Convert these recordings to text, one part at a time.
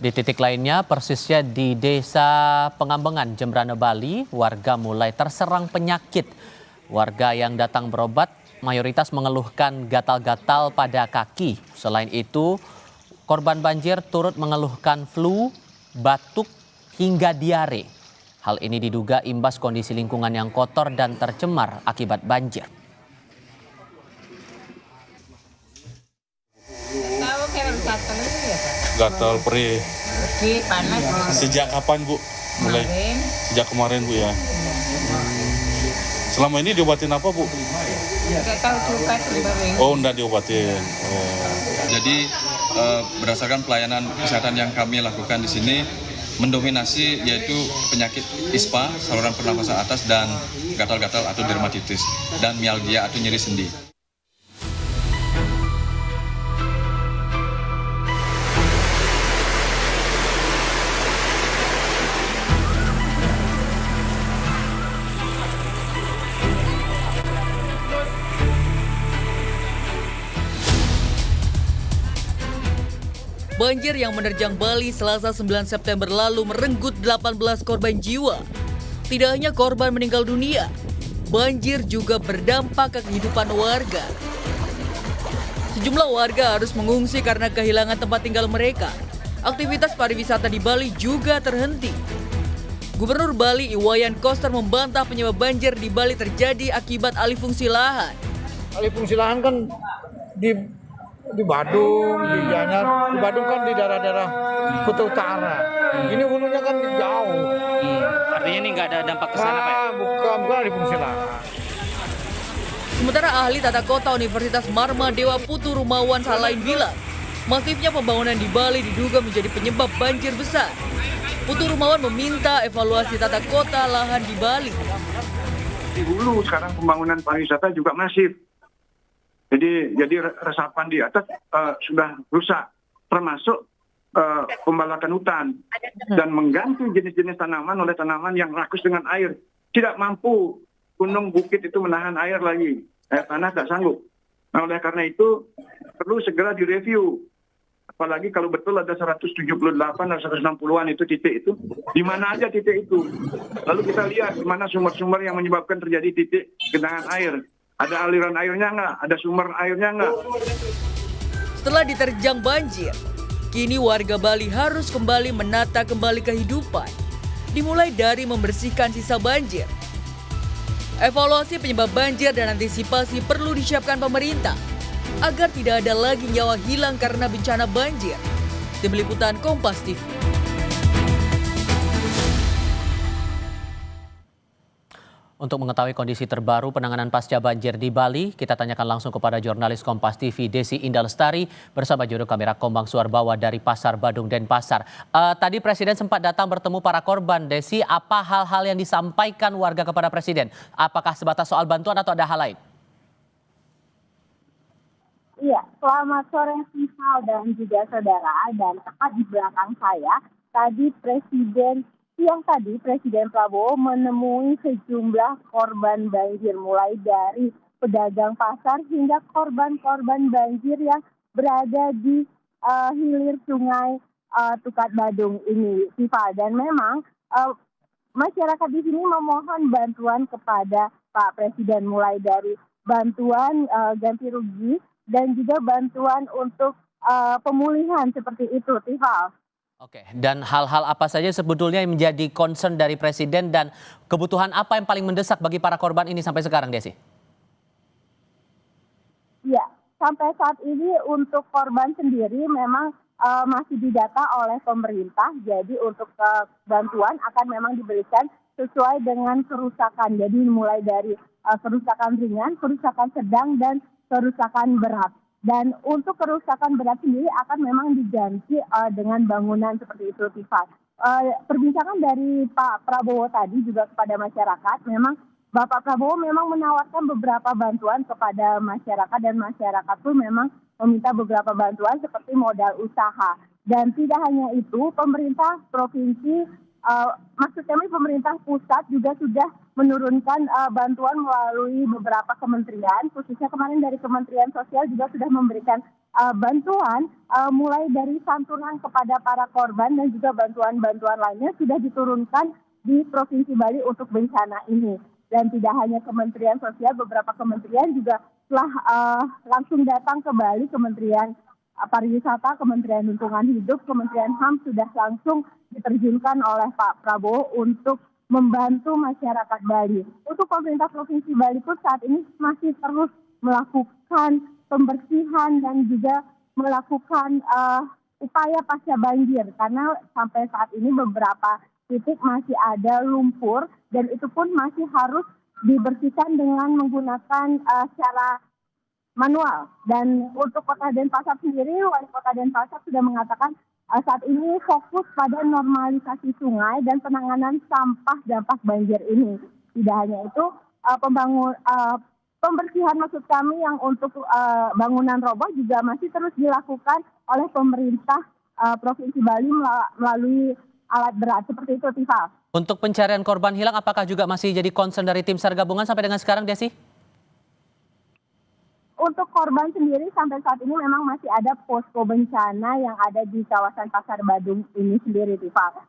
Di titik lainnya, persisnya di Desa Pengambengan, Jembrana, Bali, warga mulai terserang penyakit. Warga yang datang berobat mayoritas mengeluhkan gatal-gatal pada kaki. Selain itu, korban banjir turut mengeluhkan flu, batuk, hingga diare. Hal ini diduga imbas kondisi lingkungan yang kotor dan tercemar akibat banjir. Gatal perih. Panas. Sejak kapan Bu? Mulai? Kemarin. Sejak kemarin Bu ya. Selama ini diobatin apa Bu? Nggak tahu juga sebenarnya. Oh, enggak diobatin. Oh. Jadi berdasarkan pelayanan kesehatan yang kami lakukan di sini mendominasi yaitu penyakit ISPA, saluran pernafasan atas, dan gatal-gatal atau dermatitis, dan mialgia atau nyeri sendi. Banjir yang menerjang Bali Selasa 9 September lalu merenggut 18 korban jiwa. Tidak hanya korban meninggal dunia, banjir juga berdampak ke kehidupan warga. Sejumlah warga harus mengungsi karena kehilangan tempat tinggal mereka. Aktivitas pariwisata di Bali juga terhenti. Gubernur Bali Iwayan Koster membantah penyebab banjir di Bali terjadi akibat alih fungsi lahan. Alih fungsi lahan kan di Badung, di Gianyar. Di Badung kan di daerah-daerah Kuta Utara. Ini hulunya kan jauh. Artinya ini nggak ada dampak ke sana, Pak? Bukan alih fungsi lahan. Sementara ahli tata kota Universitas Marma Dewa Putu Rumawan Salain bilang, masifnya pembangunan di Bali diduga menjadi penyebab banjir besar. Putu Rumawan meminta evaluasi tata kota lahan di Bali. Di hulu sekarang pembangunan pariwisata juga masif. Jadi resapan di atas sudah rusak, termasuk pembalakan hutan dan mengganti jenis-jenis tanaman oleh tanaman yang rakus dengan air. Tidak mampu gunung bukit itu menahan air lagi, air tanah tak sanggup. Nah, oleh karena itu perlu segera direview. Apalagi kalau betul ada 178 atau 160-an itu titik itu, di mana aja titik itu. Lalu kita lihat di mana sumber-sumber yang menyebabkan terjadi titik genangan air. Ada aliran airnya nggak? Ada sumber airnya nggak? Setelah diterjang banjir, kini warga Bali harus kembali menata kembali kehidupan. Dimulai dari membersihkan sisa banjir. Evaluasi penyebab banjir dan antisipasi perlu disiapkan pemerintah agar tidak ada lagi nyawa hilang karena bencana banjir. Tim Liputan Kompas TV. Untuk mengetahui kondisi terbaru penanganan pasca banjir di Bali, kita tanyakan langsung kepada jurnalis Kompas TV Desi Indah Lestari bersama juru kamera Kombang Suarbawa dari Pasar Badung Denpasar. Tadi Presiden sempat datang bertemu para korban. Desi, apa hal-hal yang disampaikan warga kepada Presiden? Apakah sebatas soal bantuan atau ada hal lain? Iya, selamat sore Vival dan juga saudara. Dan tepat di belakang saya, siang tadi Presiden Prabowo menemui sejumlah korban banjir, mulai dari pedagang pasar hingga korban-korban banjir yang berada di hilir sungai Tukat Badung ini, Vival. Dan memang masyarakat di sini memohon bantuan kepada Pak Presiden, mulai dari bantuan ganti rugi dan juga bantuan untuk pemulihan seperti itu, Vival. Oke, dan hal-hal apa saja sebetulnya yang menjadi concern dari Presiden dan kebutuhan apa yang paling mendesak bagi para korban ini sampai sekarang, Desi? Ya, sampai saat ini untuk korban sendiri memang masih didata oleh pemerintah. Jadi untuk bantuan akan memang diberikan sesuai dengan kerusakan. Jadi mulai dari kerusakan ringan, kerusakan sedang, dan kerusakan berat. Dan untuk kerusakan berat sendiri akan memang diganti dengan bangunan seperti itu, Tiffany. Perbincangan dari Pak Prabowo tadi juga kepada masyarakat, memang Bapak Prabowo memang menawarkan beberapa bantuan kepada masyarakat, dan masyarakat pun memang meminta beberapa bantuan seperti modal usaha. Dan tidak hanya itu, pemerintah provinsi, maksud kami pemerintah pusat juga sudah menurunkan bantuan melalui beberapa kementerian, khususnya kemarin dari Kementerian Sosial juga sudah memberikan bantuan mulai dari santunan kepada para korban dan juga bantuan-bantuan lainnya sudah diturunkan di Provinsi Bali untuk bencana ini. Dan tidak hanya Kementerian Sosial, beberapa kementerian juga telah langsung datang ke Bali, Kementerian Pariwisata, Kementerian Lingkungan Hidup, Kementerian HAM sudah langsung diterjunkan oleh Pak Prabowo untuk membantu masyarakat Bali. Untuk pemerintah Provinsi Bali pun saat ini masih terus melakukan pembersihan dan juga melakukan upaya pasca banjir karena sampai saat ini beberapa titik masih ada lumpur dan itu pun masih harus dibersihkan dengan menggunakan secara manual. Dan untuk Kota Denpasar sendiri, Wali Kota Denpasar sudah mengatakan saat ini fokus pada normalisasi sungai dan penanganan sampah dampak banjir ini. Tidak hanya itu, pembersihan maksud kami yang untuk bangunan roboh juga masih terus dilakukan oleh pemerintah Provinsi Bali melalui alat berat seperti itu, Tifa. Untuk pencarian korban hilang apakah juga masih jadi concern dari tim SAR gabungan sampai dengan sekarang, Desi? Untuk korban sendiri sampai saat ini memang masih ada posko bencana yang ada di kawasan Pasar Badung ini sendiri, Tifa.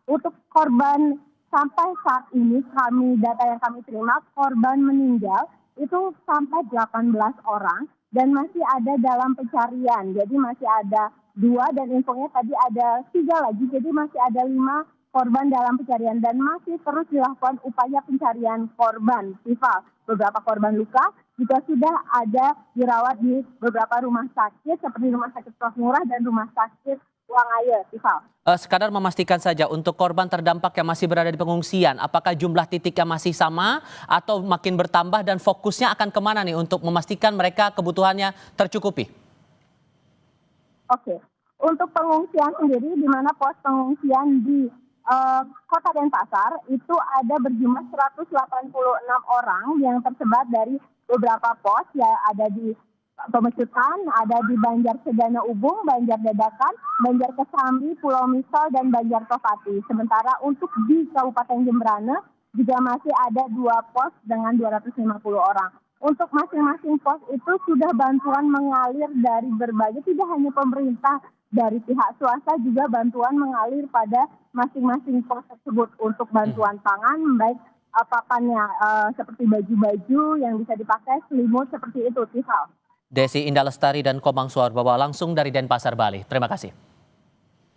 Untuk korban sampai saat ini data yang kami terima, korban meninggal itu sampai 18 orang dan masih ada dalam pencarian. Jadi masih ada 2 dan infonya tadi ada 3 lagi. Jadi masih ada 5 korban dalam pencarian dan masih terus dilakukan upaya pencarian korban, Tifa. Beberapa korban luka juga sudah ada dirawat di beberapa rumah sakit seperti Rumah Sakit Prof Murah dan Rumah Sakit Wangaya, Tifa. Sekadar memastikan saja untuk korban terdampak yang masih berada di pengungsian, apakah jumlah titiknya masih sama atau makin bertambah dan fokusnya akan kemana nih untuk memastikan mereka kebutuhannya tercukupi? Oke, untuk pengungsian sendiri di mana pos pengungsian di Kota Denpasar itu ada berjumlah 186 orang yang tersebar dari beberapa pos ya, ada di Pemecutan, ada di Banjar Sedana Ubung, Banjar Dadakan, Banjar Kesambi, Pulau Misol, dan Banjar Topati. Sementara untuk di Kabupaten Jembrana juga masih ada 2 pos dengan 250 orang. Untuk masing-masing pos itu sudah bantuan mengalir dari berbagai, tidak hanya pemerintah, dari pihak swasta juga bantuan mengalir pada masing-masing pos tersebut untuk bantuan pangan, baik papannya seperti baju-baju yang bisa dipakai, selimut seperti itu, Tifal. Desi Indah Lestari dan Komang Suarbawa langsung dari Denpasar, Bali. Terima kasih.